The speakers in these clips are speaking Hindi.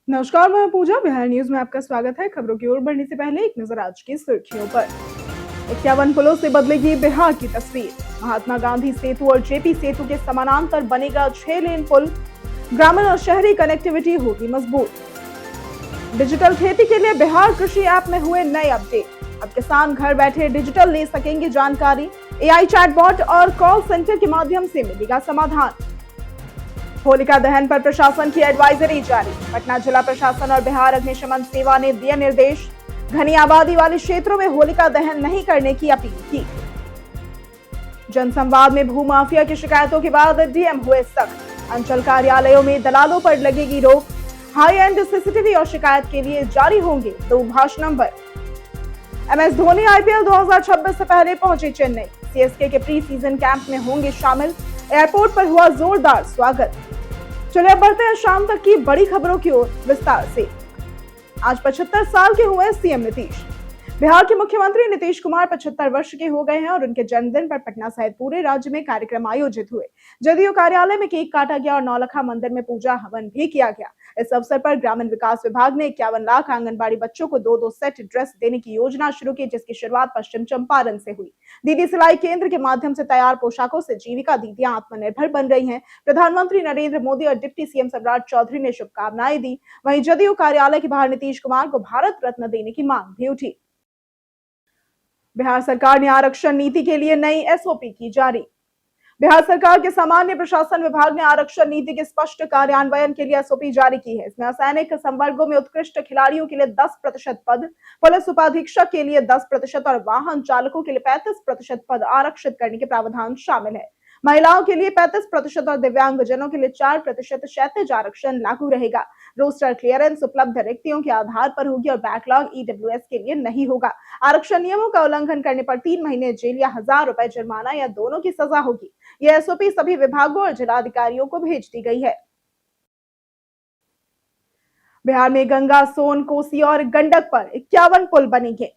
नमस्कार, मैं पूजा। बिहार न्यूज में आपका स्वागत है। खबरों की ओर बढ़ने से पहले एक नजर आज की सुर्खियों पर। 51 पुलों से बदलेगी बिहार की तस्वीर। महात्मा गांधी सेतु और जेपी सेतु के समानांतर बनेगा 6 लेन पुल। ग्रामीण और शहरी कनेक्टिविटी होगी मजबूत। डिजिटल खेती के लिए बिहार कृषि ऐप में हुए नए अपडेट। अब किसान घर बैठे डिजिटल ले सकेंगे जानकारी। एआई चैटबॉट और कॉल सेंटर के माध्यम से मिलेगा समाधान। होलिका दहन पर प्रशासन की एडवाइजरी जारी। पटना जिला प्रशासन और बिहार अग्निशमन सेवा ने दिए निर्देश। घनी आबादी वाले क्षेत्रों में होलिका दहन नहीं करने की अपील की। जनसंवाद में भूमाफिया की शिकायतों के बाद डीएम हुए सख्त। अंचल कार्यालयों में दलालों पर लगेगी रोक। हाई एंड सीसीटीवी और शिकायत के लिए जारी होंगे दूरभाष नंबर। एमएस धोनी आईपीएल 2026 से पहले पहुंचे चेन्नई। सीएसके के प्री सीजन कैंप में होंगे शामिल। एयरपोर्ट पर हुआ जोरदार स्वागत। चलिए अब बढ़ते हैं शाम तक की बड़ी खबरों की ओर विस्तार से। आज 75 साल के हुए सीएम नीतीश। बिहार के मुख्यमंत्री नीतीश कुमार 75 वर्ष के हो गए हैं और उनके जन्मदिन पर पटना सहित पूरे राज्य में कार्यक्रम आयोजित हुए। जदयू कार्यालय में केक काटा गया और नौलखा मंदिर में पूजा हवन भी किया गया। इस अवसर पर ग्रामीण विकास विभाग ने 51 लाख आंगनबाड़ी बच्चों को 2-2 सेट ड्रेस देने की योजना शुरू की, जिसकी शुरुआत पश्चिम चंपारण से हुई। दीदी सिलाई केंद्र के माध्यम से तैयार पोशाकों से जीविका दीदियां आत्मनिर्भर बन रही हैं। प्रधानमंत्री नरेंद्र मोदी और डिप्टी सीएम सम्राट चौधरी ने शुभकामनाएं दी। वहीं जदयू कार्यालय के बाहर नीतीश कुमार को भारत रत्न देने की मांग भी उठी। बिहार सरकार ने आरक्षण नीति के लिए नई एसओपी की जारी। बिहार सरकार के सामान्य प्रशासन विभाग ने आरक्षण नीति के स्पष्ट कार्यान्वयन के लिए एसओपी जारी की है। इसमें असैनिक संवर्गों में उत्कृष्ट खिलाड़ियों के लिए 10% पद, पुलिस उपाधीक्षक के लिए 10% और वाहन चालकों के लिए 35% पद आरक्षित करने के प्रावधान शामिल है। महिलाओं के लिए 35% और दिव्यांगजनों के लिए 4% क्षैतिज आरक्षण लागू रहेगा। रोस्टर क्लियरेंस उपलब्ध रिक्तियों के आधार पर होगी और बैकलॉग ईडब्ल्यूएस के लिए नहीं होगा। आरक्षण नियमों का उल्लंघन करने पर 3 महीने जेल या 1000 रुपए जुर्माना या दोनों की सजा होगी। यह एसओपी सभी विभागों और जिलाधिकारियों को भेज दी गई है। बिहार में गंगा, सोन, कोसी और गंडक पर 51 पुल बनेंगे।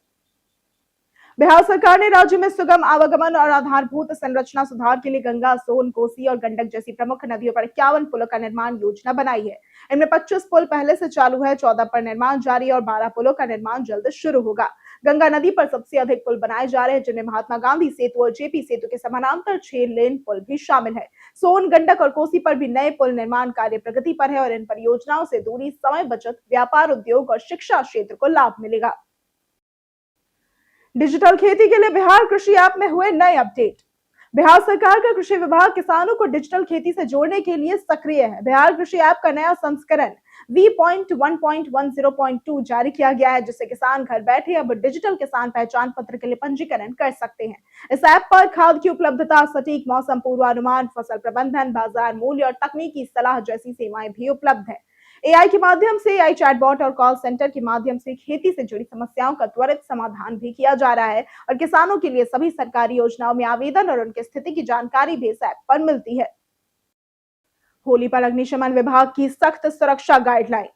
बिहार सरकार ने राज्य में सुगम आवागमन और आधारभूत संरचना सुधार के लिए गंगा, सोन, कोसी और गंडक जैसी प्रमुख नदियों पर 51 पुलों का निर्माण योजना बनाई है। इनमें 25 पुल पहले से चालू है, 14 पर निर्माण जारी है और 12 पुलों का निर्माण जल्द शुरू होगा। गंगा नदी पर सबसे अधिक पुल बनाए जा रहे हैं, जिनमें महात्मा गांधी सेतु और जेपी सेतु के समानांतर 6 लेन पुल भी शामिल है। सोन, गंडक और कोसी पर भी नए पुल निर्माण कार्य प्रगति पर है और इन परियोजनाओं से दूरी, समय बचत, व्यापार, उद्योग और शिक्षा क्षेत्र को लाभ मिलेगा। डिजिटल खेती के लिए बिहार कृषि ऐप में हुए नए अपडेट। बिहार सरकार का कृषि विभाग किसानों को डिजिटल खेती से जोड़ने के लिए सक्रिय है। बिहार कृषि ऐप का नया संस्करण V.1.10.2 जारी किया गया है, जिससे किसान घर बैठे अब डिजिटल किसान पहचान पत्र के लिए पंजीकरण कर सकते हैं। इस ऐप पर खाद की उपलब्धता, सटीक मौसम पूर्वानुमान, फसल प्रबंधन, बाजार मूल्य और तकनीकी सलाह जैसी सेवाएं भी उपलब्ध है। एआई के माध्यम से एआई चैटबॉट और कॉल सेंटर के माध्यम से खेती से जुड़ी समस्याओं का त्वरित समाधान भी किया जा रहा है और किसानों के लिए सभी सरकारी योजनाओं में आवेदन और उनकी स्थिति की जानकारी भी इस ऐप पर मिलती है। होली पर अग्निशमन विभाग की सख्त सुरक्षा गाइडलाइन।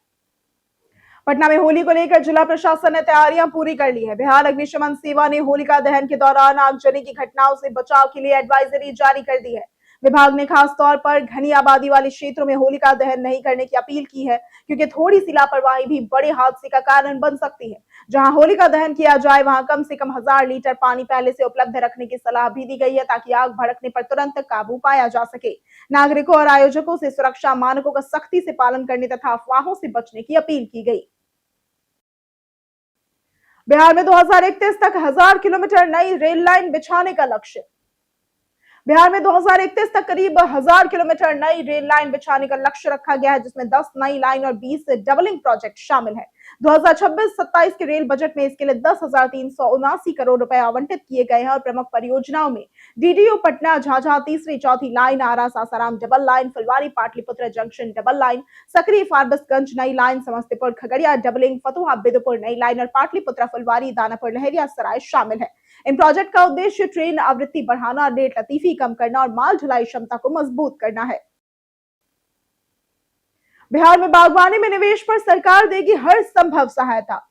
पटना में होली को लेकर जिला प्रशासन ने तैयारियां पूरी कर ली है। बिहार अग्निशमन सेवा ने होलिका दहन के दौरान आगजनी की घटनाओं से बचाव के लिए एडवाइजरी जारी कर दी है। विभाग ने खास तौर पर घनी आबादी वाले क्षेत्रों में होलिका दहन नहीं करने की अपील की है, क्योंकि थोड़ी सी लापरवाही भी बड़े हादसे का कारण बन सकती है। जहां होलिका दहन किया जाए वहां कम से कम 1000 लीटर पानी पहले से उपलब्ध रखने की सलाह भी दी गई है, ताकि आग भड़कने पर तुरंत काबू पाया जा सके। नागरिकों और आयोजकों से सुरक्षा मानकों का सख्ती से पालन करने तथा अफवाहों से बचने की अपील की गई। बिहार में 2031 तक 1000 किलोमीटर नई रेल लाइन बिछाने का लक्ष्य। बिहार में 2031 तक करीब 1000 किलोमीटर नई रेल लाइन बिछाने का लक्ष्य रखा गया है, जिसमें 10 नई लाइन और 20 डबलिंग प्रोजेक्ट शामिल है। 2026-27 के रेल बजट में इसके लिए 10,379 करोड़ रुपए आवंटित किए गए हैं और प्रमुख परियोजनाओं में डीडीयू पटना झाझा तीसरी चौथी लाइन, आरा सासाराम डबल लाइन, फुलवारी पाटलिपुत्र जंक्शन डबल लाइन, सकरी फारबिसगंज नई लाइन, समस्तीपुर खगड़िया डबलिंग, फतुहा बिदुपुर नई लाइन और पाटलिपुत्र फुलवारी दानापुर लहरिया सराय शामिल है। इन प्रोजेक्ट का उद्देश्य ट्रेन आवृत्ति बढ़ाना, रेट लतीफी कम करना और माल ढुलाई क्षमता को मजबूत करना है। बिहार में बागवानी में निवेश पर सरकार देगी हर संभव सहायता।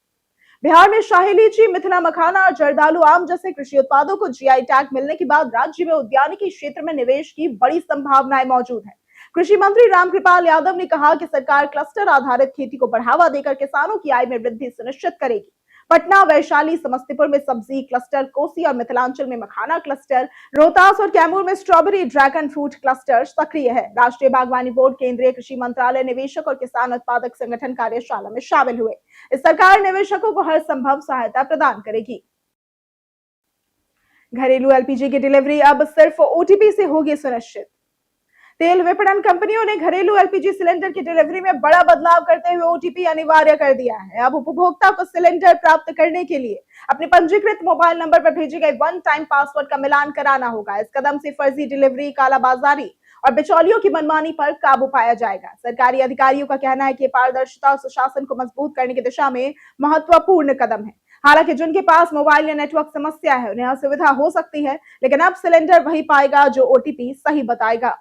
बिहार में शाही लीची, मिथिला मखाना और जर्दालू आम जैसे कृषि उत्पादों को जीआई टैग मिलने के बाद राज्य में उद्यानिकी क्षेत्र में निवेश की बड़ी संभावनाएं मौजूद है। कृषि मंत्री रामकृपाल यादव ने कहा कि सरकार क्लस्टर आधारित खेती को बढ़ावा देकर किसानों की आय में वृद्धि सुनिश्चित करेगी। पटना, वैशाली, समस्तीपुर में सब्जी क्लस्टर, कोसी और मिथिलांचल में मखाना क्लस्टर, रोहतास और कैमूर में स्ट्रॉबेरी ड्रैगन फ्रूट क्लस्टर सक्रिय है। राष्ट्रीय बागवानी बोर्ड, केंद्रीय कृषि मंत्रालय, निवेशक और किसान उत्पादक संगठन कार्यशाला में शामिल हुए। इस सरकार निवेशकों को हर संभव सहायता प्रदान करेगी। घरेलू एलपीजी की डिलीवरी अब सिर्फ ओटीपी से होगी सुनिश्चित। तेल विपणन कंपनियों ने घरेलू एलपीजी सिलेंडर की डिलीवरी में बड़ा बदलाव करते हुए ओटीपी अनिवार्य कर दिया है। अब उपभोक्ता को सिलेंडर प्राप्त करने के लिए अपने पंजीकृत मोबाइल नंबर पर भेजे गए वन टाइम पासवर्ड का मिलान कराना होगा। इस कदम से फर्जी डिलीवरी, कालाबाजारी और बिचौलियों की मनमानी पर काबू पाया जाएगा। सरकारी अधिकारियों का कहना है कि पारदर्शिता और सुशासन को मजबूत करने की दिशा में महत्वपूर्ण कदम है। हालांकि जिनके पास मोबाइल या नेटवर्क समस्या है उन्हें असुविधा हो सकती है, लेकिन अब सिलेंडर वही पाएगा जो ओटीपी सही बताएगा।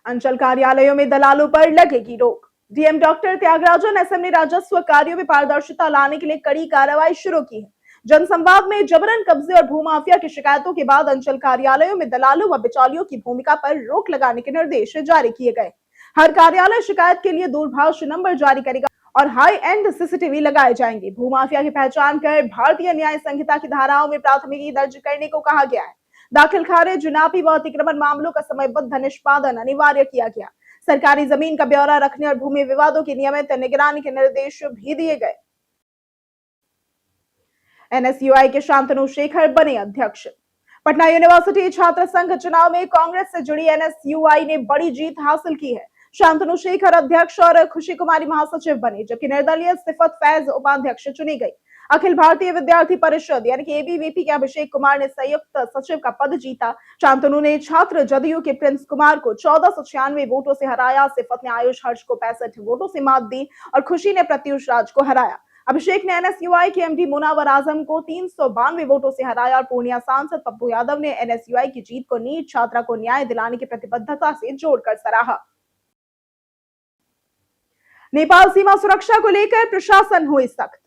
अंचल कार्यालयों में दलालों पर लगेगी रोक। डीएम डॉक्टर त्यागराजन एसएम ने राजस्व कार्यों में पारदर्शिता लाने के लिए कड़ी कार्रवाई शुरू की है। जनसंवाद में जबरन कब्जे और भूमाफिया की शिकायतों के बाद अंचल कार्यालयों में दलालों व बिचौलियों की भूमिका पर रोक लगाने के निर्देश जारी किए गए। हर कार्यालय शिकायत के लिए दूरभाष नंबर जारी करेगा और हाई एंड सीसीटीवी लगाए जाएंगे। भूमाफिया की पहचान कर भारतीय न्याय संहिता की धाराओं में प्राथमिकी दर्ज करने को कहा गया है। दाखिल खारिज, जुनापी व अतिक्रमण मामलों का समयबद्ध निष्पादन अनिवार्य किया गया। सरकारी जमीन का ब्यौरा रखने और भूमि विवादों की नियमित निगरानी के निर्देश भी दिए गए। एनएसयूआई के शांतनु शेखर बने अध्यक्ष। पटना यूनिवर्सिटी छात्र संघ चुनाव में कांग्रेस से जुड़ी एनएसयूआई ने बड़ी जीत हासिल की है। शांतनु शेखर अध्यक्ष और खुशी कुमारी महासचिव बने, जबकि निर्दलीय सिफत फैज उपाध्यक्ष चुनी गई। अखिल भारतीय विद्यार्थी परिषद यानी कि एबीवीपी के अभिषेक कुमार ने संयुक्त सचिव का पद जीता। शांतनु ने छात्र जदयू के प्रिंस कुमार को 1496 वोटों से हराया। सिफत ने आयुष हर्ष को 65 वोटों से मात दी और खुशी ने प्रत्युष राज को हराया। अभिषेक ने एनएसयूआई के एमडी मुनावर आजम को 392 वोटों से हराया और पूर्णिया सांसद पप्पू यादव ने एनएसयूआई की जीत को नीट छात्रा को न्याय दिलाने की प्रतिबद्धता से जोड़कर सराहा। नेपाल सीमा सुरक्षा को लेकर प्रशासन हुई सख्त।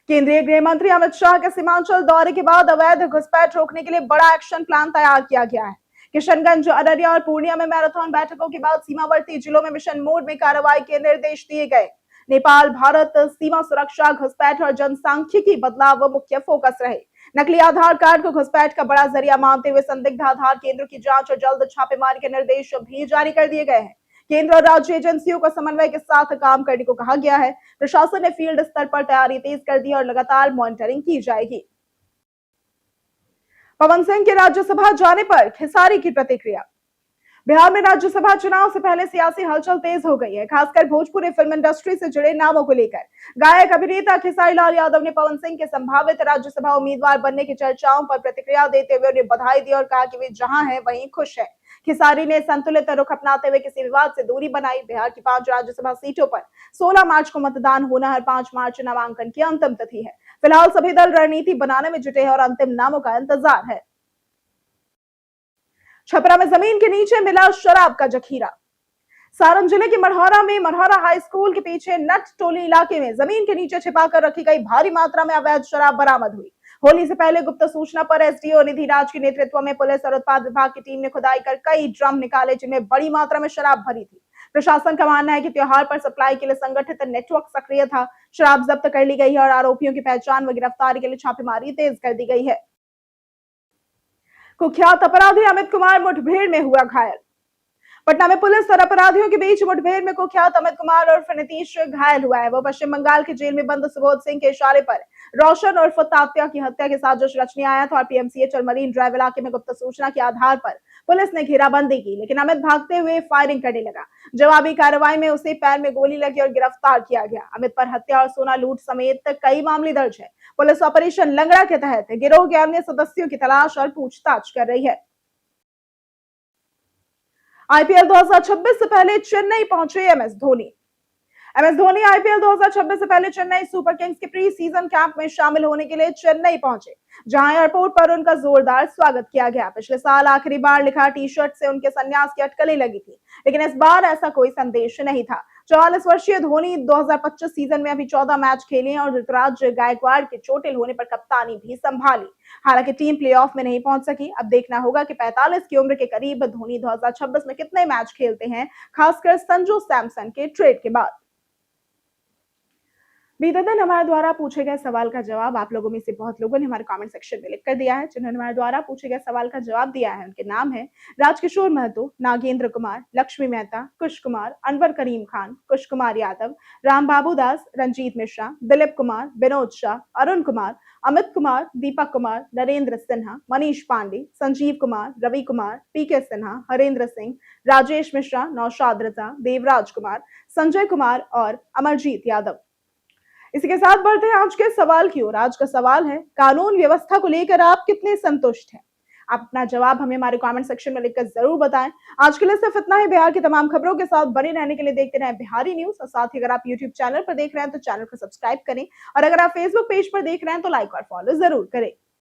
केंद्रीय गृह मंत्री अमित शाह के सीमांचल दौरे के बाद अवैध घुसपैठ रोकने के लिए बड़ा एक्शन प्लान तैयार किया गया है। किशनगंज, अररिया और पूर्णिया में मैराथन बैठकों के बाद सीमावर्ती जिलों में मिशन मोड में कार्रवाई के निर्देश दिए गए। नेपाल भारत सीमा सुरक्षा, घुसपैठ और जनसांख्यिकी बदलाव मुख्य फोकस रहे। नकली आधार कार्ड को घुसपैठ का बड़ा जरिया मानते हुए संदिग्ध आधार केंद्रों की जांच और जल्द छापेमारी के निर्देश भी जारी कर दिए गए हैं। केंद्र और राज्य एजेंसियों को समन्वय के साथ काम करने को कहा गया है। प्रशासन ने फील्ड स्तर पर तैयारी तेज कर दी और लगातार मॉनिटरिंग की जाएगी। पवन सिंह के राज्यसभा जाने पर खेसारी की प्रतिक्रिया। बिहार में राज्यसभा चुनाव से पहले सियासी हलचल तेज हो गई है, खासकर भोजपुरी फिल्म इंडस्ट्री से जुड़े नामों को लेकर। गायक अभिनेता खेसारी लाल यादव ने पवन सिंह के संभावित राज्यसभा उम्मीदवार बनने की चर्चाओं पर प्रतिक्रिया देते हुए उन्हें बधाई दी और कहा कि वे जहां हैं वहीं खुश है। खेसारी ने संतुलित रुख अपनाते हुए किसी विवाद से दूरी बनाई। बिहार की 5 राज्यसभा सीटों पर 16 मार्च को मतदान होना है। 5 मार्च नामांकन की अंतिम तिथि है। फिलहाल सभी दल रणनीति बनाने में जुटे हैं और अंतिम नामों का इंतजार है। छपरा में जमीन के नीचे मिला शराब का जखीरा। सारण जिले के मढ़ौरा में मढ़ौरा हाई स्कूल के पीछे नट टोली इलाके में जमीन के नीचे छिपाकर रखी गई भारी मात्रा में अवैध शराब बरामद हुई। होली से पहले गुप्त सूचना पर एसडीओ निधि राज के नेतृत्व में पुलिस और उत्पाद विभाग की टीम ने खुदाई कर कई ड्रम निकाले, जिनमें बड़ी मात्रा में शराब भरी थी। प्रशासन का मानना है कि त्योहार पर सप्लाई के लिए संगठित नेटवर्क सक्रिय था। शराब जब्त कर ली गई है और आरोपियों की पहचान व गिरफ्तारी के लिए छापेमारी तेज कर दी गई है। कुख्यात अपराधी अमित कुमार मुठभेड़ में हुआ घायल। पटना में पुलिस और अपराधियों के बीच मुठभेड़ में कुख्यात अमित कुमार उर्फ नीतीश घायल हुआ है। वो पश्चिम बंगाल की जेल में बंद सुबोध सिंह के इशारे पर रोशन उर्फ तात्या की हत्या की साजिश रचने आया था और पीएमसीएच और मरीन ड्राइव इलाके में गुप्त सूचना के आधार पर पुलिस ने घेराबंदी की, लेकिन अमित भागते हुए फायरिंग करने लगा। जवाबी कार्रवाई में उसे पैर में गोली लगी और गिरफ्तार किया गया। अमित पर हत्या और सोना लूट समेत कई मामले दर्ज है। पुलिस ऑपरेशन लंगड़ा के तहत गिरोह के अन्य सदस्यों की तलाश और पूछताछ कर रही है। आईपीएल 2026 से पहले चेन्नई पहुंचे MS Dhoni. MS Dhoni IPL 2026 से पहले चेन्नई सुपर किंग्स के प्री सीजन कैंप में शामिल होने के लिए चेन्नई पहुंचे, जहां एयरपोर्ट पर उनका जोरदार स्वागत किया गया। पिछले साल आखिरी बार लिखा टी शर्ट से उनके संन्यास की अटकलें लगी थी, लेकिन इस बार ऐसा कोई संदेश नहीं था। 44 वर्षीय धोनी 2025 सीजन में अभी 14 मैच खेले हैं और ऋतुराज गायकवाड़ के चोटिल होने पर कप्तानी भी संभाली। हालांकि टीम प्लेऑफ में नहीं पहुंच सकी। अब देखना होगा कि 45 की उम्र के करीब धोनी 2026 में कितने मैच खेलते हैं, खासकर संजू सैमसन के ट्रेड के बाद। बीते दिन हमारे द्वारा पूछे गए सवाल का जवाब आप लोगों में से बहुत लोगों ने हमारे कमेंट सेक्शन में लिख कर दिया है। जिन्होंने हमारे द्वारा पूछे गए सवाल का जवाब दिया है उनके नाम है राजकिशोर महतो, नागेंद्र कुमार, लक्ष्मी मेहता, कुश कुमार, अनवर करीम खान, कुश कुमार यादव, राम बाबू दास, रंजीत मिश्रा, दिलीप कुमार, विनोद शाह, अरुण कुमार, अमित कुमार, दीपक कुमार, नरेंद्र सिन्हा, मनीष पांडे, संजीव कुमार, रवि कुमार, पीके सिन्हा, हरेंद्र सिंह, राजेश मिश्रा, नौशाद रजा, देवराज कुमार, संजय कुमार और अमरजीत यादव। इसी के साथ बढ़ते हैं आज के सवाल की ओर। आज का सवाल है, कानून व्यवस्था को लेकर आप कितने संतुष्ट हैं? आप अपना जवाब हमें हमारे कमेंट सेक्शन में लिखकर जरूर बताएं। आज के लिए सिर्फ इतना ही। बिहार की तमाम खबरों के साथ बने रहने के लिए देखते रहें बिहारी न्यूज। और साथ ही अगर आप यूट्यूब चैनल पर देख रहे हैं तो चैनल को सब्सक्राइब करें और अगर आप फेसबुक पेज पर देख रहे हैं तो लाइक और फॉलो जरूर करें।